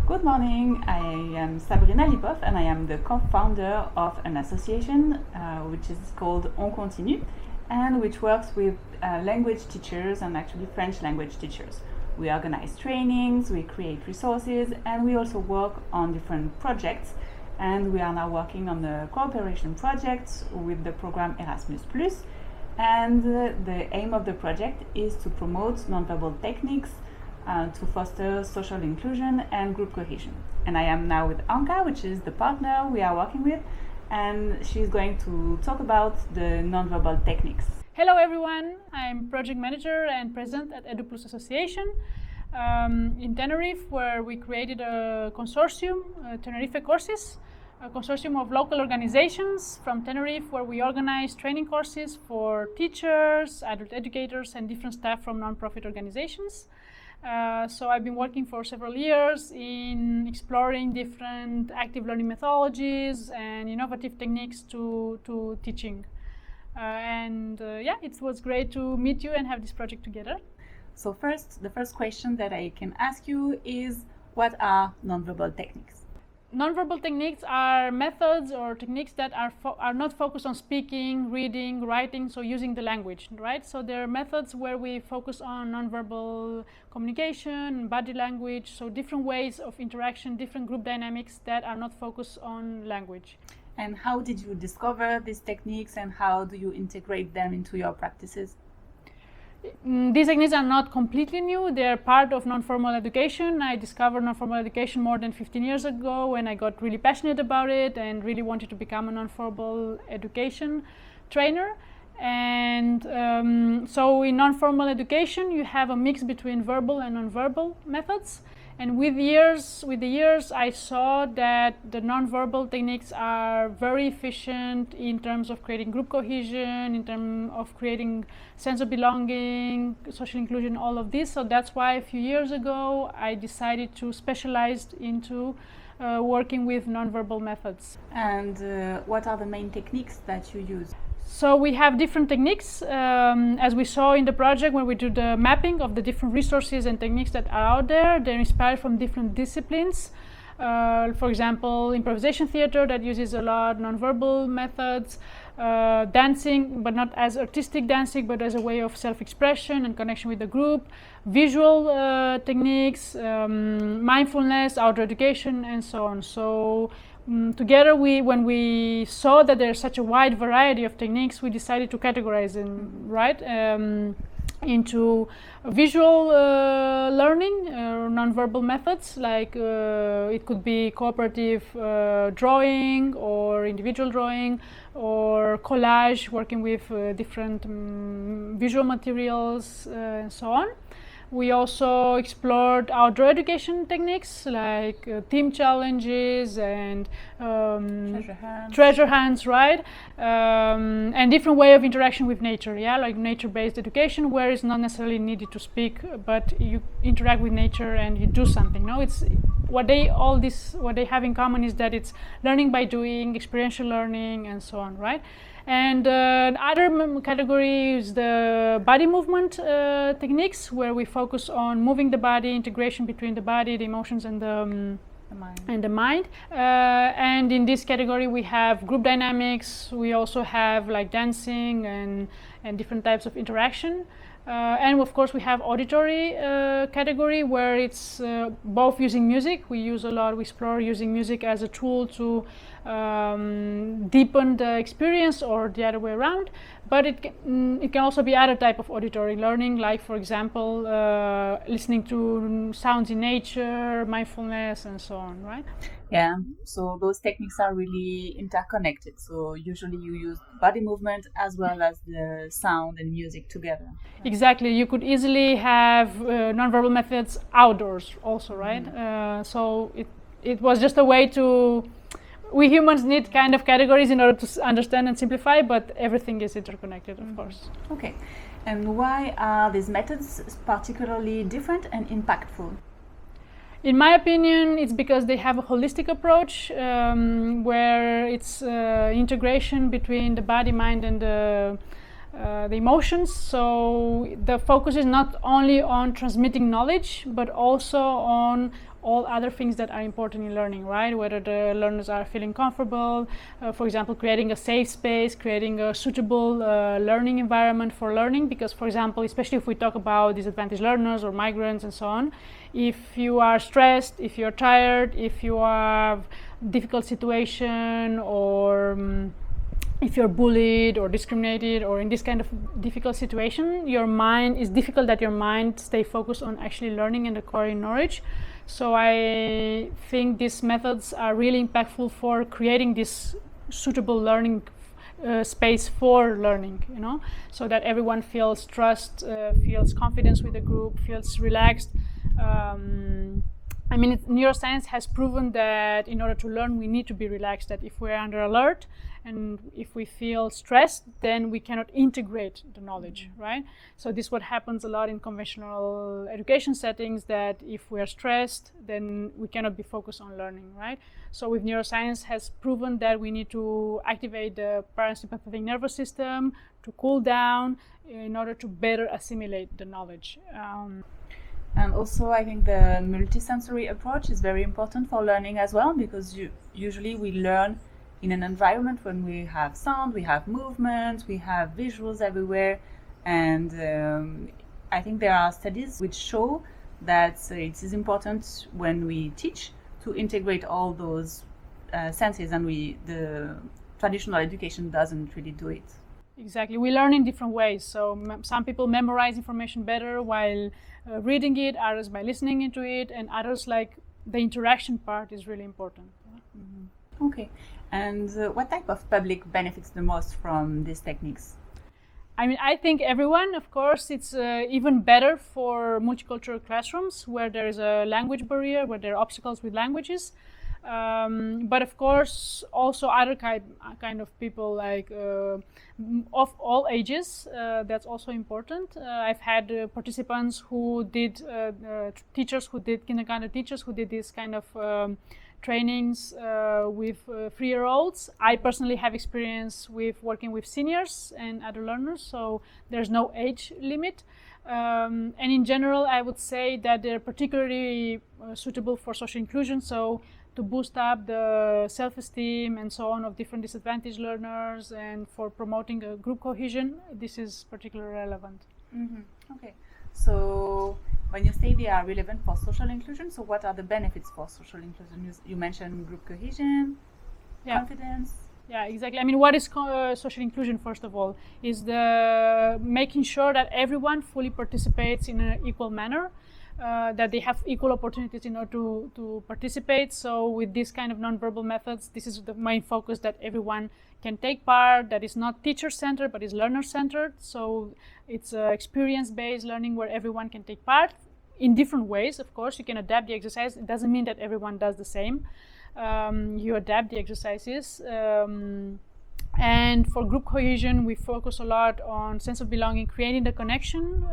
Good morning, I am Sabrina and I am the co-founder of an association which is called On Continue and which works with language teachers and actually French language teachers. We organize trainings, we create resources, and we also work on different projects. And we are now working on the cooperation project with the program Erasmus Plus. And the aim of the project is to promote nonverbal techniques to foster social inclusion and group cohesion. And I am now with Anca, which is the partner we are working with, and she's going to talk about the nonverbal techniques. Hello everyone, I'm project manager and president at Eduplus Association in Tenerife, where we created a consortium, Tenerife Courses, a consortium of local organizations from Tenerife, where we organize training courses for teachers, adult educators, and different staff from non-profit organizations. So I've been working for several years in exploring different active learning methodologies and innovative techniques to teaching. It was great to meet you and have this project together. So the first question that I can ask you is, what are nonverbal techniques? Nonverbal techniques are methods or techniques that are not focused on speaking, reading, writing, so using the language, right? So they're methods where we focus on nonverbal communication, body language, so different ways of interaction, different group dynamics that are not focused on language. And how did you discover these techniques and how do you integrate them into your practices? These techniques are not completely new. They're part of non-formal education. I discovered non-formal education more than 15 years ago when I got really passionate about it and really wanted to become a non-formal education trainer. And so in non-formal education, you have a mix between verbal and non-verbal methods. And with the years, I saw that the non-verbal techniques are very efficient in terms of creating group cohesion, in terms of creating sense of belonging, social inclusion, all of this. So that's why a few years ago, I decided to specialize into working with non-verbal methods. And what are the main techniques that you use? So we have different techniques, as we saw in the project when we do the mapping of the different resources and techniques that are out there. They're inspired from different disciplines. For example, improvisation theater that uses a lot nonverbal methods, dancing, but not as artistic dancing, but as a way of self-expression and connection with the group, visual techniques, mindfulness, outdoor education, and so on. So together, when we saw that there's such a wide variety of techniques, we decided to categorize them, right, into visual learning, nonverbal methods, like it could be cooperative drawing or individual drawing or collage, working with different visual materials and so on. We also explored outdoor education techniques like team challenges and treasure hunts, right? And different way of interaction with nature, yeah, like nature-based education, where it's not necessarily needed to speak, but you interact with nature and you do something. No, it's what they have in common is that it's learning by doing, experiential learning, and so on, right? And other category is the body movement techniques, where we focus on moving the body, integration between the body, the emotions, and the mind. And in this category, we have group dynamics. We also have like dancing and different types of interaction. And of course, we have auditory category, where it's both using music. We explore using music as a tool to deepen the experience, or the other way around. But it can also be other type of auditory learning, like for example, listening to sounds in nature, mindfulness, and so on, right? Yeah, so those techniques are really interconnected. So usually you use body movement as well as the sound and music together. Exactly. You could easily have nonverbal methods outdoors also, right? Mm-hmm. So it was just a way to... We humans need kind of categories in order to understand and simplify, but everything is interconnected, of course. Okay. And why are these methods particularly different and impactful? In my opinion, it's because they have a holistic approach, where it's integration between the body, mind, and the the emotions. So the focus is not only on transmitting knowledge, but also on all other things that are important in learning, right? Whether the learners are feeling comfortable, for example, creating a safe space, creating a suitable learning environment for learning. Because, for example, especially if we talk about disadvantaged learners or migrants and so on, if you are stressed, if you're tired, if you have difficult situation, or if you're bullied or discriminated or in this kind of difficult situation, it's difficult that your mind stay focused on actually learning and acquiring knowledge. So I think these methods are really impactful for creating this suitable learning space for learning, so that everyone feels trust, feels confidence with the group, feels relaxed. Neuroscience has proven that in order to learn, we need to be relaxed, that if we're under alert and if we feel stressed, then we cannot integrate the knowledge, right? So this is what happens a lot in conventional education settings, that if we are stressed, then we cannot be focused on learning, right? So with neuroscience has proven that we need to activate the parasympathetic nervous system to cool down in order to better assimilate the knowledge. And also, I think the multisensory approach is very important for learning as well, because usually we learn in an environment when we have sound, we have movement, we have visuals everywhere. And I think there are studies which show that it is important when we teach to integrate all those senses, and the traditional education doesn't really do it. Exactly. We learn in different ways. So some people memorize information better while reading it, others by listening into it, and others like the interaction part is really important. Mm-hmm. Okay. And what type of public benefits the most from these techniques? I think everyone, of course. It's even better for multicultural classrooms where there is a language barrier, where there are obstacles with languages. But of course, also other kind of people, like of all ages. That's also important. I've had participants who did, teachers who did, kindergarten teachers who did this kind of trainings with 3-year-olds. I personally have experience with working with seniors and other learners, so there's no age limit. And in general, I would say that they're particularly suitable for social inclusion, so to boost up the self-esteem and so on of different disadvantaged learners, and for promoting a group cohesion, this is particularly relevant. Mm-hmm. Okay, so when you say they are relevant for social inclusion, so what are the benefits for social inclusion? You mentioned group cohesion, confidence. Yeah, exactly. What is social inclusion, first of all, is the making sure that everyone fully participates in an equal manner, that they have equal opportunities in order to participate. So with this kind of nonverbal methods, this is the main focus, that everyone can take part, that is not teacher-centered, but is learner-centered. So it's experience-based learning where everyone can take part in different ways. Of course, you can adapt the exercise. It doesn't mean that everyone does the same. You adapt the exercises. And for group cohesion, we focus a lot on sense of belonging, creating the connection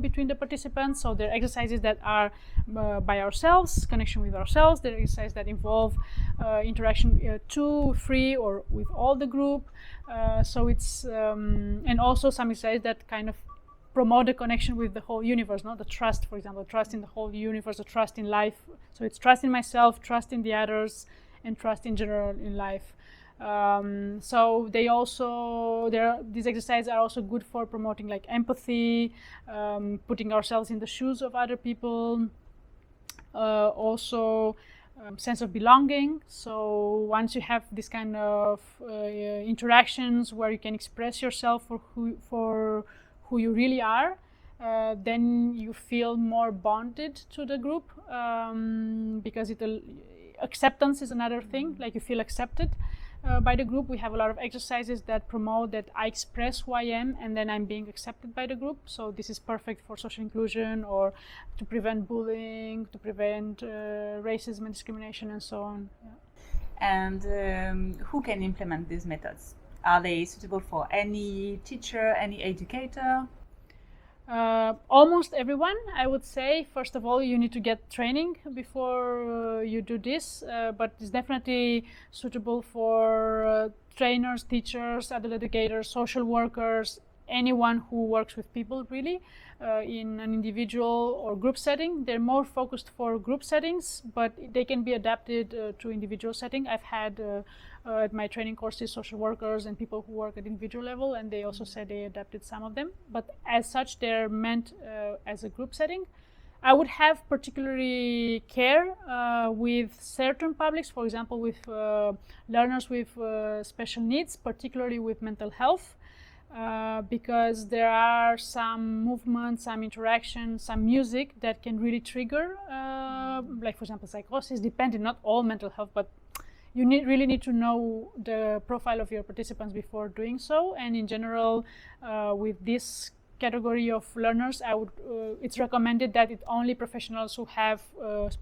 between the participants. So there are exercises that are by ourselves, connection with ourselves. There are exercises that involve interaction 2, 3, or with all the group. So it's and also some exercises that kind of promote the connection with the whole universe, the trust, for example, trust in the whole universe, or trust in life. So it's trust in myself, trust in the others, and trust in general in life. So these exercises are also good for promoting like empathy, putting ourselves in the shoes of other people, also sense of belonging. So once you have this kind of interactions where you can express yourself for who you really are, then you feel more bonded to the group, because acceptance is another thing, like you feel accepted by the group. We have a lot of exercises that promote that I express who I am and then I'm being accepted by the group. So this is perfect for social inclusion, or to prevent bullying, to prevent racism and discrimination, and so on. And who can implement these methods? Are they suitable for any teacher, any educator? Almost everyone, I would say. First of all, you need to get training before you do this, but it's definitely suitable for trainers, teachers, adult educators, social workers, anyone who works with people really in an individual or group setting. They're more focused for group settings, but they can be adapted to individual setting. I've had at my training courses social workers and people who work at individual level, and they also said they adapted some of them, but as such they're meant as a group setting. I would have particularly care with certain publics, for example, with learners with special needs, particularly with mental health, because there are some movements, some interaction, some music that can really trigger, like for example, psychosis, depending, not all mental health, but you really need to know the profile of your participants before doing so. And in general, with this category of learners, I would it's recommended that only professionals who have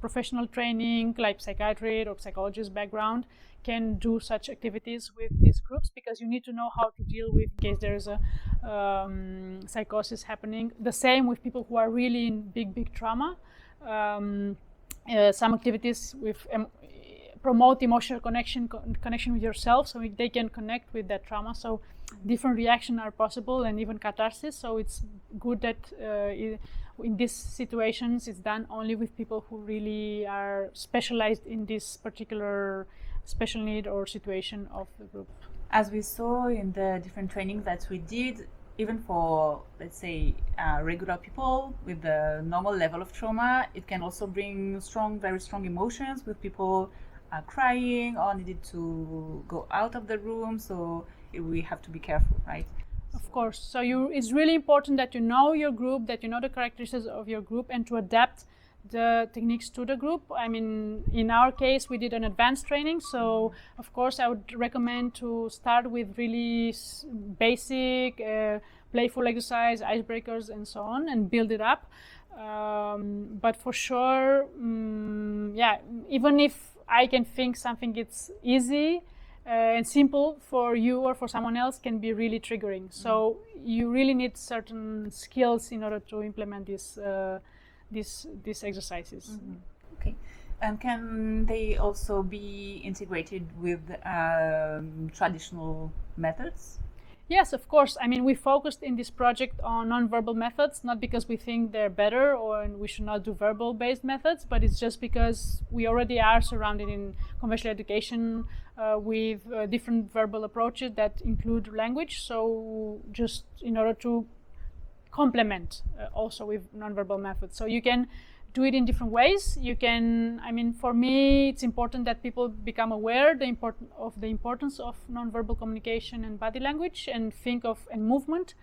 professional training, like psychiatry or psychologist background, can do such activities with these groups, because you need to know how to deal with in case there is a psychosis happening. The same with people who are really in big trauma. Some activities with promote emotional connection with yourself, so they can connect with that trauma. So different reactions are possible, and even catharsis. So it's good that in these situations it's done only with people who really are specialized in this particular special need or situation of the group. As we saw in the different trainings that we did, even for, let's say, regular people with the normal level of trauma, it can also bring very strong emotions with people crying or needed to go out of the room. So we have to be careful, right? Of course. So it's really important that you know your group, that you know the characteristics of your group, and to adapt the techniques to the group. I mean, in our case, we did an advanced training. So, of course, I would recommend to start with really basic, playful exercise, icebreakers, and so on, and build it up. But for sure, even if I can think something it's easy and simple for you or for someone else, can be really triggering. So you really need certain skills in order to implement these exercises. Okay. And can they also be integrated with traditional methods? Yes, of course. I mean, we focused in this project on non-verbal methods, not because we think they're better or we should not do verbal-based methods, but it's just because we already are surrounded in conventional education with different verbal approaches that include language. So just in order to complement also with non-verbal methods. So you can do it in different ways. You can, I mean, for me, it's important that people become aware of the importance of non-verbal communication and body language, and movement.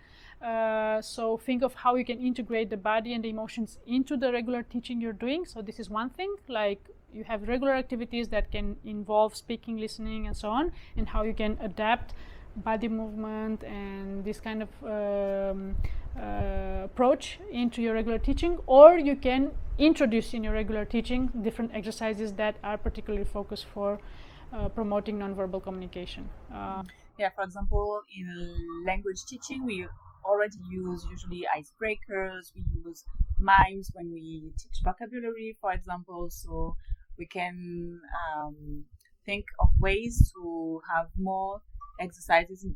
So think of how you can integrate the body and the emotions into the regular teaching you're doing. So this is one thing, like you have regular activities that can involve speaking, listening, and so on, and how you can adapt body movement and this kind of approach into your regular teaching. Or you can introduce in your regular teaching different exercises that are particularly focused for promoting nonverbal communication. For example, in language teaching, we already use usually icebreakers. We use mimes when we teach vocabulary, for example. So we can think of ways to have more exercises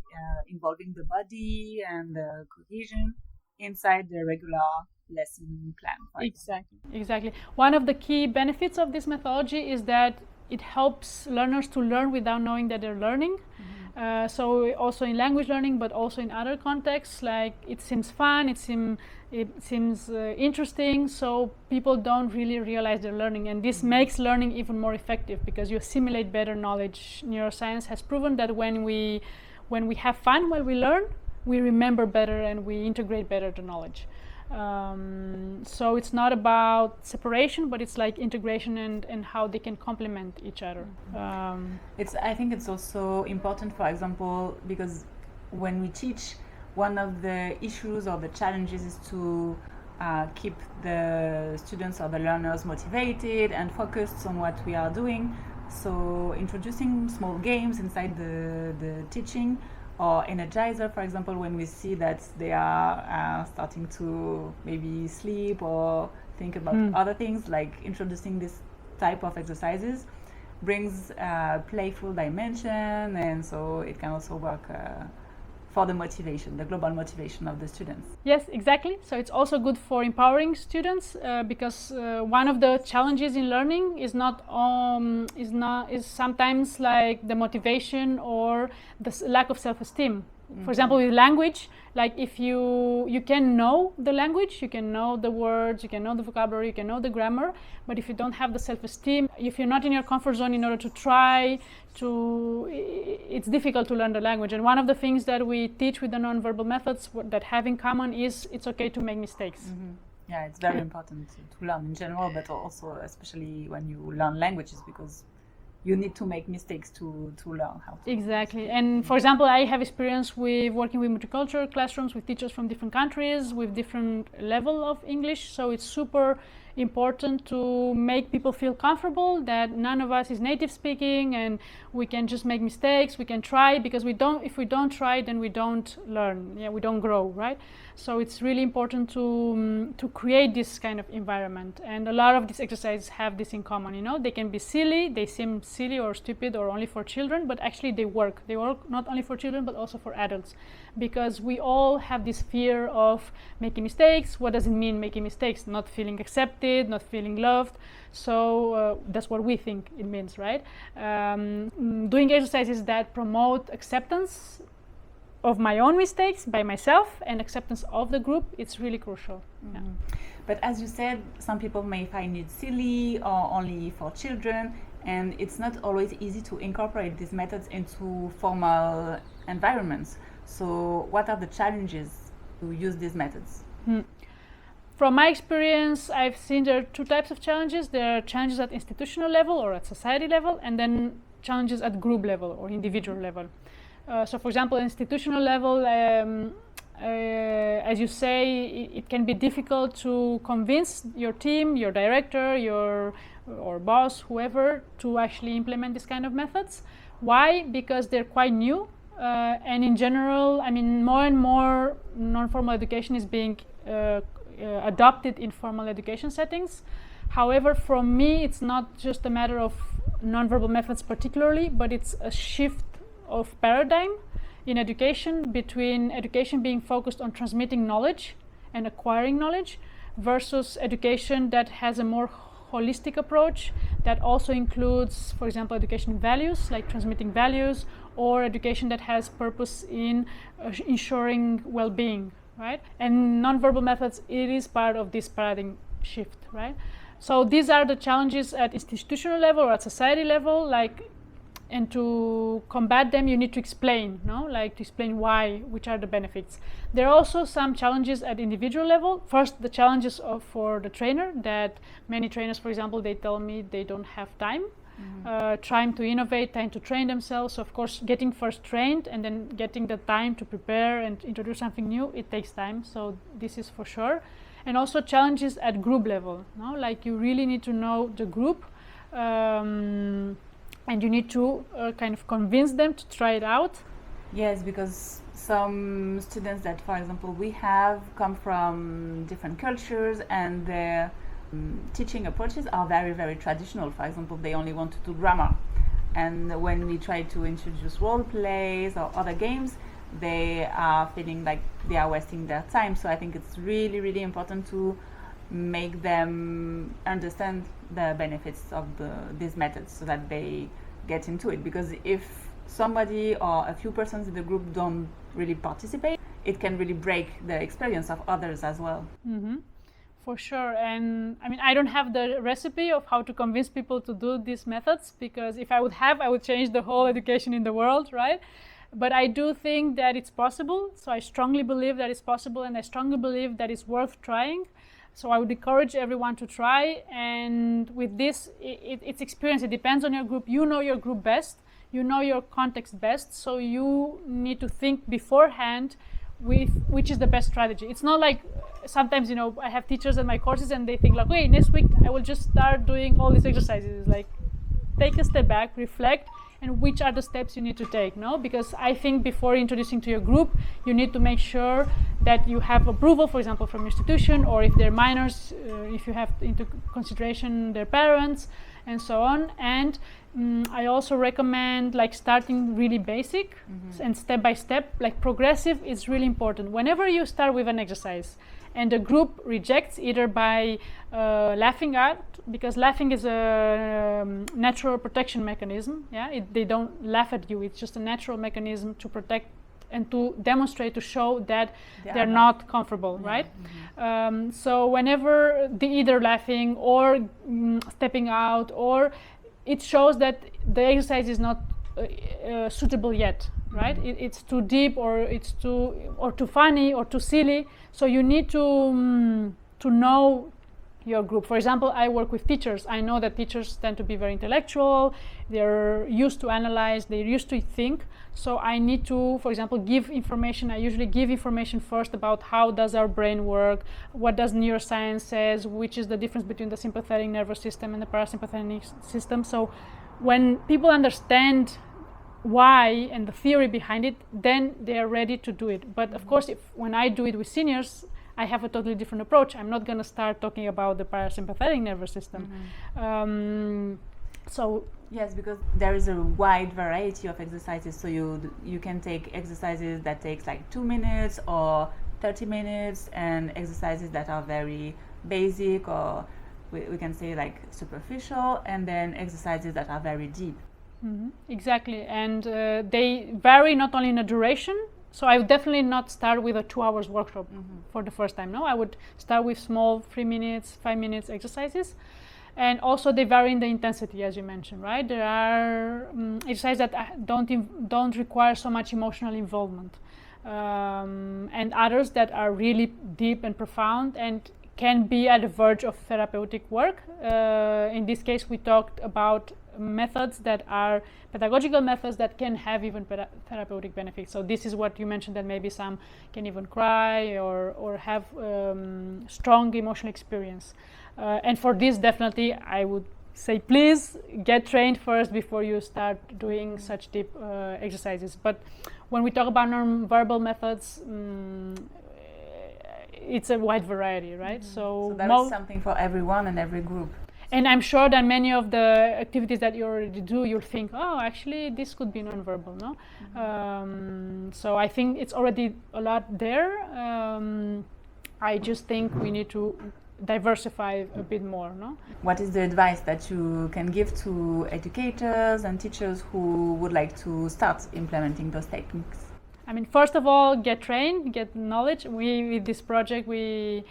involving the body and the cohesion inside the regular lesson plan. Exactly. One of the key benefits of this methodology is that it helps learners to learn without knowing that they're learning. So also in language learning, but also in other contexts, like it seems fun, it seems interesting, so people don't really realize they're learning, and this makes learning even more effective because you assimilate better knowledge. Neuroscience has proven that when we have fun while we learn, we remember better and we integrate better the knowledge. So it's not about separation, but it's like integration and how they can complement each other. I think it's also important, for example, because when we teach, one of the issues or the challenges is to keep the students or the learners motivated and focused on what we are doing. So introducing small games inside the teaching, or energizer, for example, when we see that they are starting to maybe sleep or think about other things, like introducing this type of exercises brings playful dimension, and so it can also work for the motivation, the global motivation of the students. Yes, exactly. So it's also good for empowering students because one of the challenges in learning is sometimes like the motivation or the lack of self-esteem. For example, with language, like if you can know the language, you can know the words, you can know the vocabulary, you can know the grammar, but if you don't have the self-esteem, if you're not in your comfort zone in order to try to, it's difficult to learn the language. And one of the things that we teach with the non-verbal methods that have in common is it's okay to make mistakes. Mm-hmm. Yeah, it's very important to learn in general, but also especially when you learn languages, because you need to make mistakes to learn how to. Exactly. And for example, I have experience with working with multicultural classrooms with teachers from different countries with different level of English. So it's super important to make people feel comfortable that none of us is native speaking and we can just make mistakes, we can try, because if we don't try, then we don't learn, we don't grow, right? So it's really important to create this kind of environment, and a lot of these exercises have this in common. They can be silly, they seem silly or stupid or only for children, but actually they work not only for children but also for adults, because we all have this fear of making mistakes. What does it mean, making mistakes? Not feeling accepted, not feeling loved. So that's what we think it means, right? Doing exercises that promote acceptance of my own mistakes by myself and acceptance of the group, it's really crucial. Mm-hmm. Yeah. But as you said, some people may find it silly or only for children, and it's not always easy to incorporate these methods into formal environments. So what are the challenges to use these methods? From my experience, I've seen there are two types of challenges. There are challenges at institutional level or at society level, and then challenges at group level or individual level. So for example, institutional level, as you say, it can be difficult to convince your team, your director, or boss, whoever, to actually implement this kind of methods. Why? Because they're quite new, and in general, more and more non-formal education is being adopted in formal education settings. However, for me, it's not just a matter of non-verbal methods particularly, but it's a shift of paradigm in education, between education being focused on transmitting knowledge and acquiring knowledge versus education that has a more holistic approach that also includes, for example, education values, like transmitting values, or education that has purpose in ensuring well-being, right? And non-verbal methods, it is part of this paradigm shift, right? So these are the challenges at institutional level or at society level, and to combat them, you need to explain, to explain why, which are the benefits. There are also some challenges at individual level. First, the challenges for the trainer, that many trainers, for example, they tell me they don't have time, trying to innovate, time to train themselves. So of course, getting first trained and then getting the time to prepare and introduce something new, it takes time. So this is for sure. And also challenges at group level, you really need to know the group, and you need to kind of convince them to try it out. Yes, because some students that, for example, we have come from different cultures, and their teaching approaches are very, very traditional. For example, they only want to do grammar. And when we try to introduce role plays or other games, they are feeling like they are wasting their time. So I think it's really, really important to make them understand the benefits of these methods so that they get into it. Because if somebody or a few persons in the group don't really participate, it can really break the experience of others as well. Mm-hmm. For sure. And I don't have the recipe of how to convince people to do these methods, because if I would have, I would change the whole education in the world, right? But I do think that it's possible. So I strongly believe that it's possible, and I strongly believe that it's worth trying. So I would encourage everyone to try, and with this, it's experience. It depends on your group. You know your group best, you know your context best, so you need to think beforehand with which is the best strategy. It's not like sometimes, I have teachers in my courses and they think like, wait, next week I will just start doing all these exercises. Like, take a step back, reflect, and which are the steps you need to take, because I think before introducing to your group, you need to make sure that you have approval, for example, from your institution, or if they're minors, if you have into consideration their parents, and so on. And I also recommend like starting really basic and step by step. Like progressive is really important. Whenever you start with an exercise and the group rejects, either by laughing out, because laughing is a natural protection mechanism. Yeah, they don't laugh at you. It's just a natural mechanism to protect and to demonstrate, to show that they're not comfortable, right? So whenever they either laughing or stepping out, or it shows that the exercise is not suitable yet, right? It's too deep, or it's too funny or too silly. So you need to know your group. For example, I work with teachers. I know that teachers tend to be very intellectual. They're used to analyze. They're used to think. So I need to, for example, give information. I usually give information first about how does our brain work, what does neuroscience says, which is the difference between the sympathetic nervous system and the parasympathetic system. So when people understand why and the theory behind it, then they are ready to do it. But of course, when I do it with seniors, I have a totally different approach. I'm not going to start talking about the parasympathetic nervous system. So yes, because there is a wide variety of exercises. So you can take exercises that takes like 2 minutes or 30 minutes, and exercises that are very basic, or we can say like superficial, and then exercises that are very deep. Exactly, and they vary not only in a duration. So I would definitely not start with a 2 hours workshop for the first time. No, I would start with small 3 minutes, 5 minutes exercises. And also they vary in the intensity, as you mentioned, right? There are exercises that don't require so much emotional involvement, and others that are really deep and profound and can be at the verge of therapeutic work. In this case, we talked about methods that are pedagogical methods that can have even therapeutic benefits. So this is what you mentioned, that maybe some can even cry or have strong emotional experience. And for this, definitely, I would say, please get trained first before you start doing such deep exercises. But when we talk about non-verbal methods, it's a wide variety, right? So that is something for everyone and every group. And I'm sure that many of the activities that you already do, you'll think, oh, actually, this could be non-verbal, no? So I think it's already a lot there. I just think we need to diversify a bit more, no? What is the advice that you can give to educators and teachers who would like to start implementing those techniques? I mean, first of all, get trained, get knowledge. With this project, we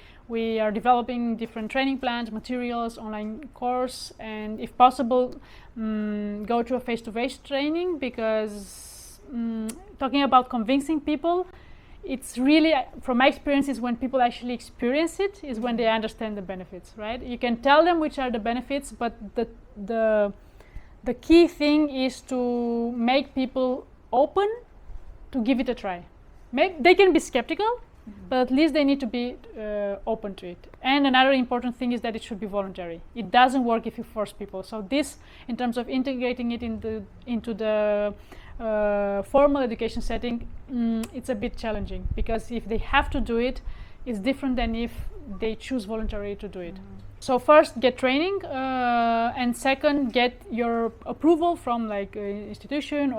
are developing different training plans, materials, online course, and if possible, go to a face-to-face training, because talking about convincing people, it's really, from my experience, is when people actually experience it, is when they understand the benefits, right? You can tell them which are the benefits, but the key thing is to make people open to give it a try. They can be skeptical, but at least they need to be open to it. And another important thing is that it should be voluntary. It doesn't work if you force people. So this, in terms of integrating it into the formal education setting, it's a bit challenging, because if they have to do it, it's different than if they choose voluntarily to do it. So first, get training, and second, get your approval from like an institution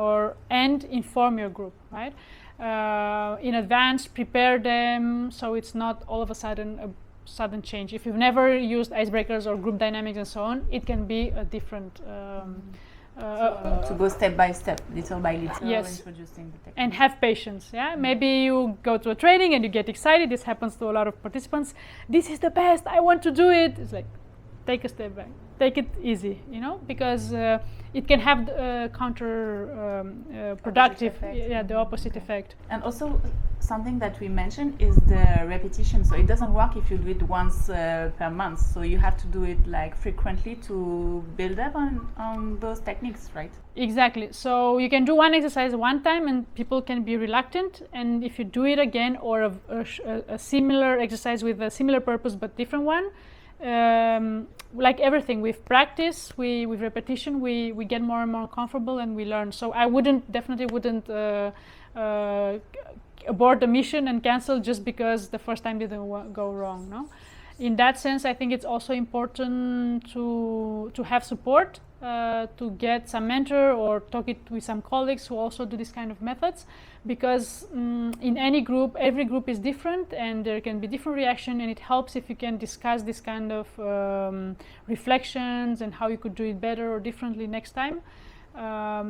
and inform your group, right? In advance, prepare them, so it's not all of a sudden change. If you've never used icebreakers or group dynamics and so on, it can be a different to go step by step, little by little, yes, introducing the technique. And have patience. Yeah, maybe you go to a training and you get excited. This happens to a lot of participants. This is the best. I want to do it. It's like, take a step back. Take it easy, because it can have counterproductive, the opposite effect. And also, something that we mentioned is the repetition. So it doesn't work if you do it once per month. So you have to do it like frequently to build up on those techniques, right? Exactly. So you can do one exercise one time and people can be reluctant. And if you do it again, or a similar exercise with a similar purpose but different one, like everything, with practice, with repetition, we get more and more comfortable and we learn. So I definitely wouldn't abort the mission and cancel just because the first time didn't go wrong, no? in that sense, I think it's also important to have support, to get some mentor or talk it with some colleagues who also do this kind of methods, because in any group, every group is different and there can be different reaction, and it helps if you can discuss this kind of reflections and how you could do it better or differently next time.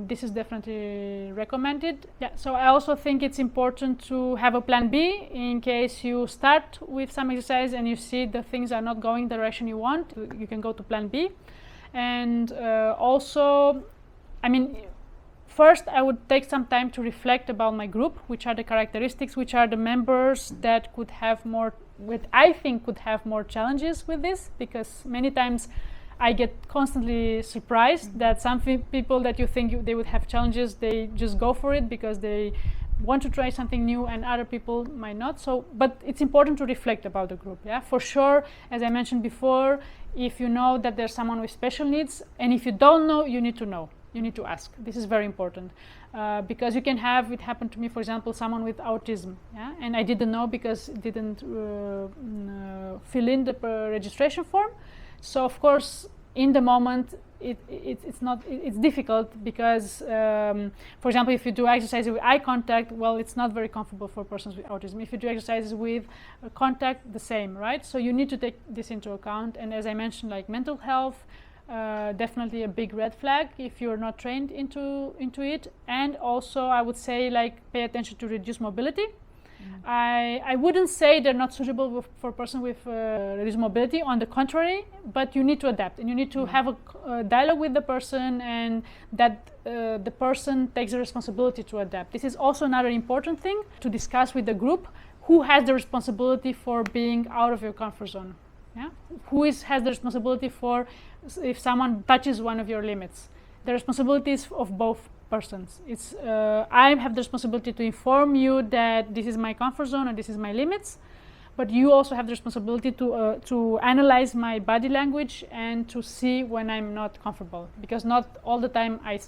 This is definitely recommended. Yeah, so I also think it's important to have a plan B in case you start with some exercise and you see the things are not going the direction you want. You can go to plan B. And also, I mean, first I would take some time to reflect about my group, which are the characteristics, which are the members that could have more, I think could have more challenges with this, because many times I get constantly surprised that some people that you think they would have challenges, they just go for it because they want to try something new, and other people might not. So, but it's important to reflect about the group. Yeah, for sure. As I mentioned before, if you know that there's someone with special needs, and if you don't know, you need to know. You need to ask. This is very important, because you can have, it happened to me, for example, someone with autism, yeah, and I didn't know because it didn't fill in the registration form. So of course, in the moment, it's difficult because, for example, if you do exercises with eye contact, well, it's not very comfortable for persons with autism. If you do exercises with contact, the same, right? So you need to take this into account. And as I mentioned, like mental health, definitely a big red flag if you're not trained into it. And also, I would say, like, pay attention to reduced mobility. I wouldn't say they're not suitable for a person with reduced mobility. On the contrary, but you need to adapt, and you need to have a dialogue with the person, and that the person takes the responsibility to adapt. This is also another important thing to discuss with the group. Who has the responsibility for being out of your comfort zone? Yeah? Who has the responsibility for if someone touches one of your limits? The responsibility is of both persons. It's I have the responsibility to inform you that this is my comfort zone and this is my limits, but you also have the responsibility to analyze my body language and to see when I'm not comfortable, because not all the time I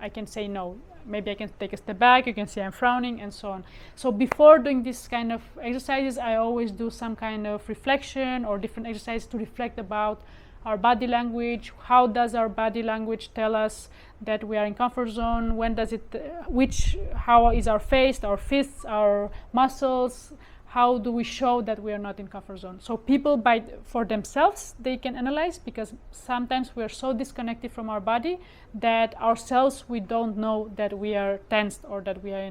can say no. Maybe I can take a step back, you can see I'm frowning, and so on. So before doing this kind of exercises, I always do some kind of reflection or different exercises to reflect about our body language. How does our body language tell us that we are in comfort zone? When does it, how is our face, our fists, our muscles? How do we show that we are not in comfort zone? So people, for themselves, they can analyze, because sometimes we are so disconnected from our body that ourselves, we don't know that we are tensed or that we are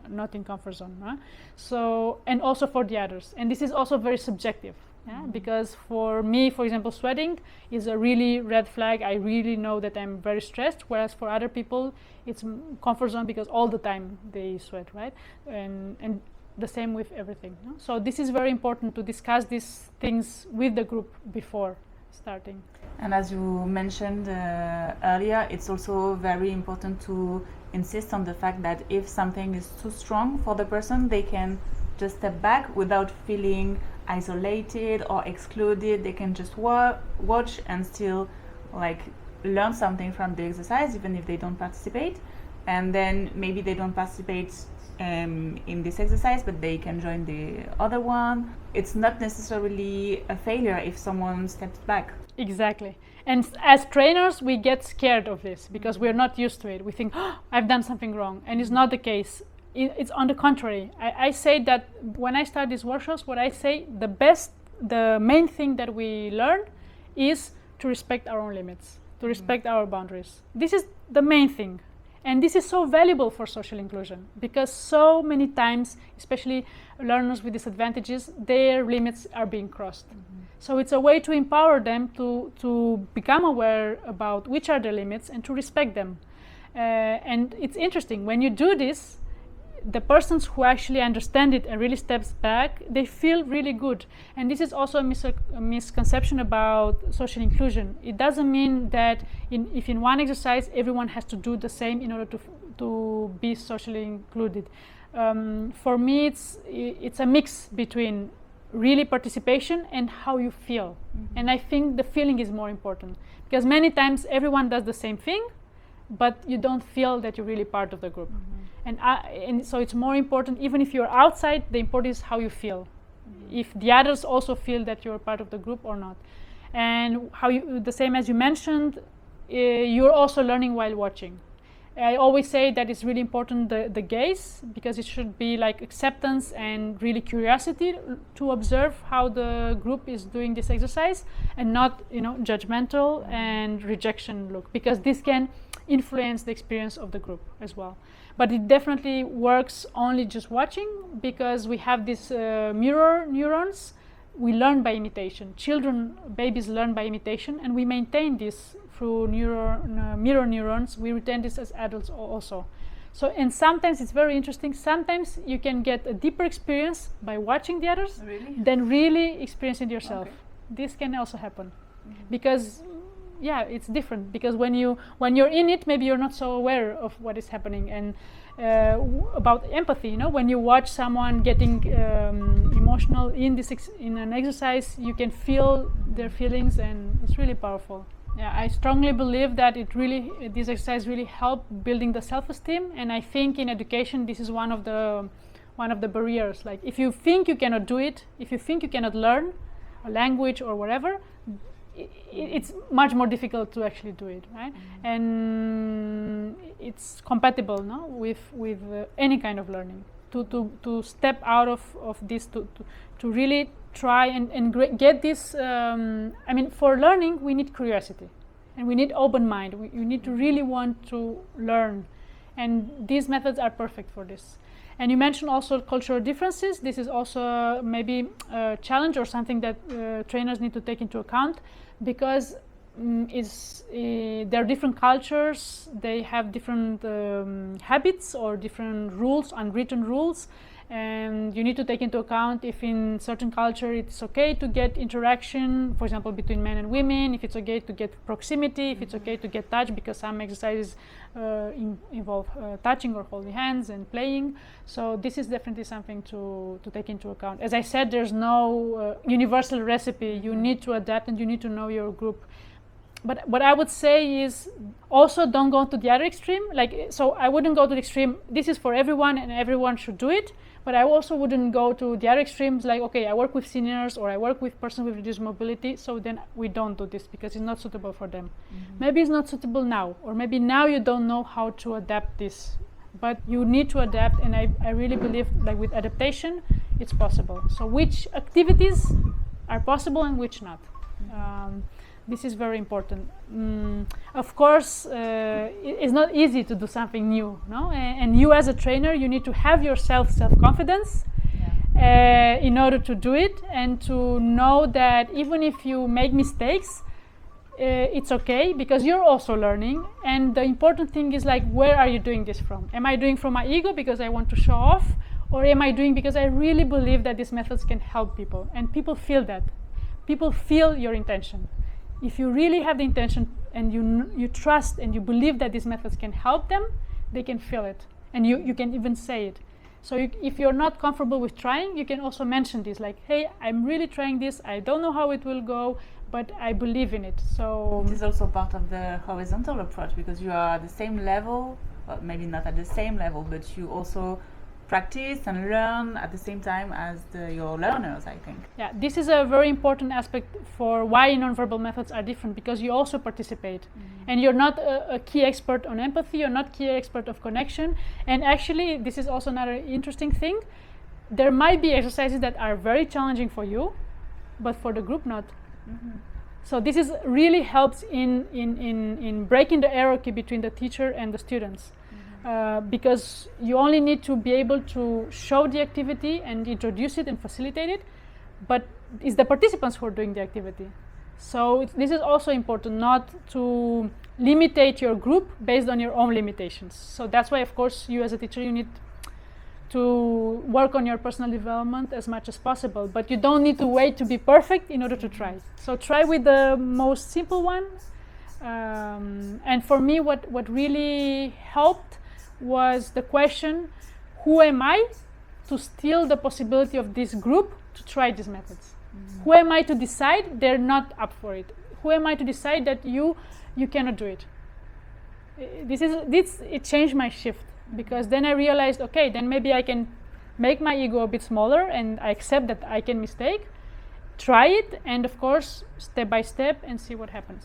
not in comfort zone. Huh? So, and also for the others. And this is also very subjective. Yeah, because for me, for example, sweating is a really red flag. I really know that I'm very stressed, whereas for other people, it's comfort zone because all the time they sweat, right? And the same with everything. No? So this is very important to discuss these things with the group before starting. And as you mentioned earlier, it's also very important to insist on the fact that if something is too strong for the person, they can just step back without feeling isolated or excluded. They can just watch and still like learn something from the exercise, even if they don't participate. And then maybe they don't participate in this exercise, but they can join the other one. It's not necessarily a failure if someone steps back. Exactly. And as trainers, we get scared of this because we're not used to it. We think, oh, I've done something wrong. And it's not the case. It's on the contrary. I say that when I start these workshops, what I say, the main thing that we learn is to respect our own limits, to respect our boundaries. This is the main thing. And this is so valuable for social inclusion, because so many times, especially learners with disadvantages, their limits are being crossed. So it's a way to empower them to become aware about which are their limits and to respect them. And it's interesting, when you do this, the persons who actually understand it and really steps back, they feel really good. And this is also a misconception about social inclusion. It doesn't mean that if in one exercise everyone has to do the same in order to be socially included. For me, it's a mix between really participation and how you feel. And I think the feeling is more important, because many times everyone does the same thing, but you don't feel that you're really part of the group. And so it's more important, even if you're outside, the important is how you feel. if the others also feel that you're part of the group or not. And how you, the same as you mentioned, you're also learning while watching. I always say that it's really important the gaze, because it should be like acceptance and really curiosity to observe how the group is doing this exercise, and not, you know, judgmental and rejection look, because this can influence the experience of the group as well. But it definitely works only just watching, because we have these mirror neurons. We learn by imitation. Babies learn by imitation, and we maintain this through mirror neurons. We retain this as adults also. So, and sometimes it's very interesting. Sometimes you can get a deeper experience by watching the others than really experiencing it yourself. Okay. This can also happen, because yeah, it's different, because when you're in it, maybe you're not so aware of what is happening. And about empathy, you know, when you watch someone getting emotional in an exercise, you can feel their feelings, and it's really powerful. Yeah, I strongly believe that this exercise really helped building the self-esteem, and I think in education this is one of the barriers. Like, if you think you cannot do it, if you think you cannot learn a language or whatever, it's much more difficult to actually do it, right? And it's compatible, no, with any kind of learning. To step out of this, to really try and get this. I mean, for learning, we need curiosity, and we need open mind. You need to really want to learn, and these methods are perfect for this. And you mentioned also cultural differences. This is also maybe a challenge or something that trainers need to take into account, because there are different cultures. They have different habits or different rules, unwritten rules, and you need to take into account if in certain culture it's okay to get interaction, for example, between men and women, if it's okay to get proximity, if it's okay to get touch, because some exercises involve touching or holding hands and playing. So this is definitely something to take into account. As I said, there's no universal recipe. You need to adapt, and you need to know your group. But what I would say is also don't go to the other extreme. Like, so I wouldn't go to the extreme, this is for everyone and everyone should do it. But I also wouldn't go to the other extremes, like, okay, I work with seniors or I work with persons with reduced mobility, so then we don't do this because it's not suitable for them. Maybe it's not suitable now, or maybe now you don't know how to adapt this. But you need to adapt, and I really believe, like, with adaptation, it's possible. So which activities are possible and which not? This is very important. Of course, it's not easy to do something new, no? And you as a trainer, you need to have self-confidence in order to do it, and to know that even if you make mistakes, it's okay, because you're also learning. And the important thing is, like, where are you doing this from? Am I doing from my ego because I want to show off? Or am I doing because I really believe that these methods can help people? And people feel that. People feel your intention. If you really have the intention, and you trust and you believe that these methods can help them, they can feel it. And you can even say it. So if you're not comfortable with trying, you can also mention this, like, hey, I'm really trying this. I don't know how it will go, but I believe in it. So it is also part of the horizontal approach, because you are at the same level, well, maybe not at the same level, but you also practice and learn at the same time as your learners, I think. Yeah, this is a very important aspect for why nonverbal methods are different, because you also participate. And you're not a key expert on empathy, you're not key expert of connection. And actually, this is also another interesting thing. There might be exercises that are very challenging for you, but for the group not. So this is really helps in breaking the hierarchy between the teacher and the students. Because you only need to be able to show the activity and introduce it and facilitate it, but it's the participants who are doing the activity. So this is also important, not to limitate your group based on your own limitations. So that's why, of course, you as a teacher, you need to work on your personal development as much as possible, but you don't need to wait to be perfect in order to try. So try with the most simple one. And for me, what really helped was the question, who am I to steal the possibility of this group to try these methods? Who am I to decide they're not up for it? Who am I to decide that you cannot do it? It changed my shift, because then I realized, okay, then maybe I can make my ego a bit smaller, and I accept that I can mistake, try it, and of course step by step and see what happens.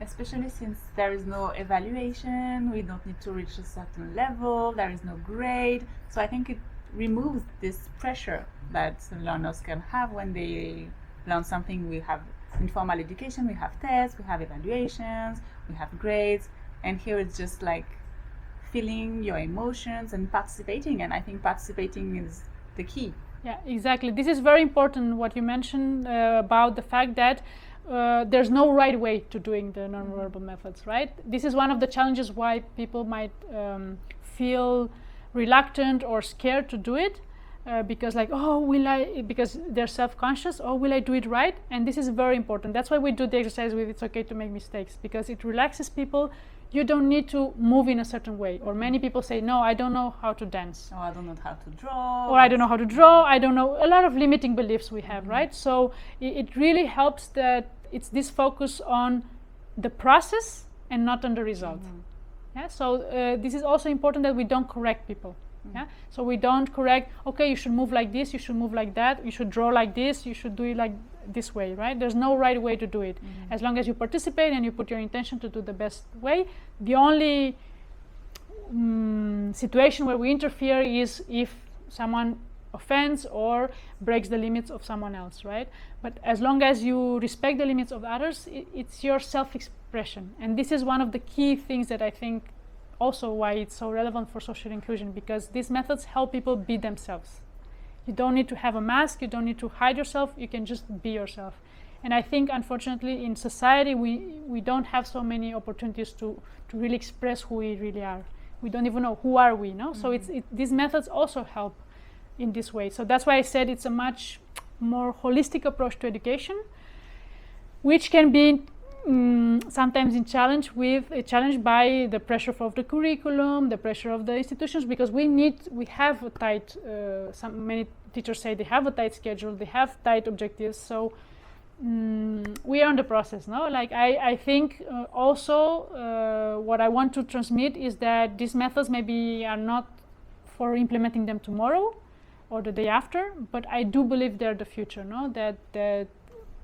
Especially since there is no evaluation, we don't need to reach a certain level, there is no grade, so I think it removes this pressure that learners can have when they learn something. We have informal education, we have tests, we have evaluations, we have grades, and here it's just like feeling your emotions and participating, and I think participating is the key. Yeah, exactly. This is very important what you mentioned about the fact that there's no right way to doing the nonverbal methods, right? This is one of the challenges why people might feel reluctant or scared to do it, because like, because they're self-conscious, will I do it right? And this is very important. That's why we do the exercise with it's okay to make mistakes, because it relaxes people. You don't need to move in a certain way. Or many people say, no, I don't know how to dance. Or I don't know how to draw. Or I don't know how to draw. I don't know. A lot of limiting beliefs we have, right? So it really helps that it's this focus on the process and not on the result. Yeah. So this is also important that we don't correct people. Yeah. So we don't correct. Okay, you should move like this. You should move like that. You should draw like this. You should do it like this way, right? There's no right way to do it. As long as you participate and you put your intention to do the best way. The only situation where we interfere is if someone offends or breaks the limits of someone else, right? But as long as you respect the limits of others, it's your self-expression. And this is one of the key things that I think also why it's so relevant for social inclusion, because these methods help people be themselves. You don't need to have a mask, you don't need to hide yourself, you can just be yourself. And I think unfortunately in society we don't have so many opportunities to really express who we really are. We don't even know who are we, no? So these methods also help in this way. So that's why I said it's a much more holistic approach to education, which can be sometimes challenged by the pressure of the curriculum, the pressure of the institutions, because we have a tight, many teachers say they have a tight schedule, they have tight objectives, so we are in the process, no? Like I think also what I want to transmit is that these methods maybe are not for implementing them tomorrow or the day after, but I do believe they're the future, no? That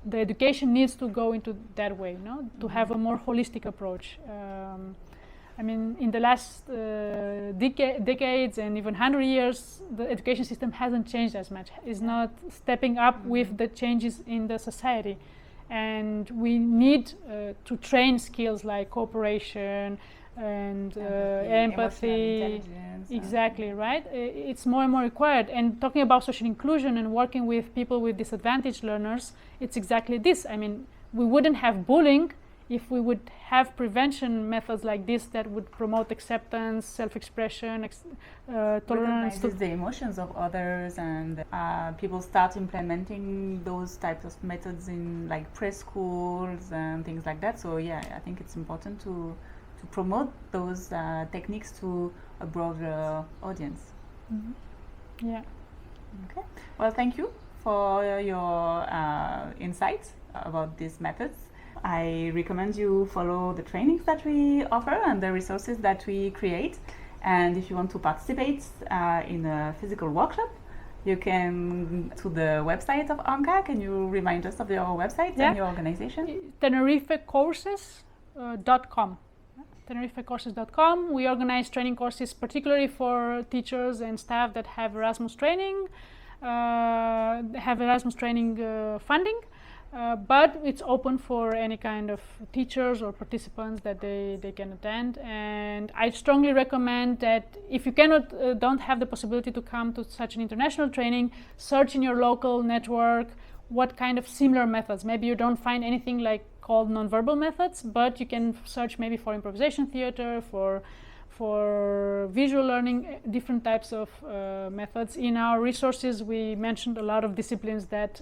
the education needs to go into that way, no? To have a more holistic approach. I mean, in the last decades and even 100 years, the education system hasn't changed as much. It's not stepping up with the changes in the society. And we need to train skills like cooperation and empathy. Exactly, right? It's more and more required. And talking about social inclusion and working with people with disadvantaged learners, it's exactly this. I mean, we wouldn't have bullying if we would have prevention methods like this that would promote acceptance, self-expression, tolerance to the emotions of others, and people start implementing those types of methods in like preschools and things like that. So yeah, I think it's important to promote those techniques to a broader audience. Yeah. Okay. Well, thank you for your insights about these methods. I recommend you follow the trainings that we offer and the resources that we create. And if you want to participate in a physical workshop, you can to the website of Anca. Can you remind us of your website and your organization? TenerifeCourses.com. TenerifeCourses.com. We organize training courses particularly for teachers and staff that have Erasmus training, funding. But it's open for any kind of teachers or participants that they can attend. And I strongly recommend that if you don't have the possibility to come to such an international training, search in your local network what kind of similar methods. Maybe you don't find anything like called nonverbal methods, but you can search maybe for improvisation theater, for visual learning, different types of methods. In our resources, we mentioned a lot of disciplines that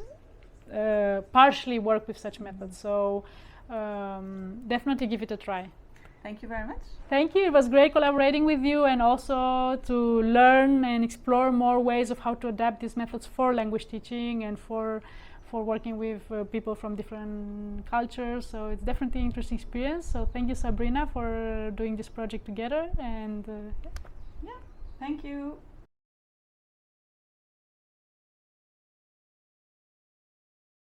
partially work with such methods, so definitely give it a try. Thank you very much. Thank you. It was great collaborating with you and also to learn and explore more ways of how to adapt these methods for language teaching and for working with people from different cultures. So it's definitely an interesting experience. So thank you, Sabrina, for doing this project together. And thank you.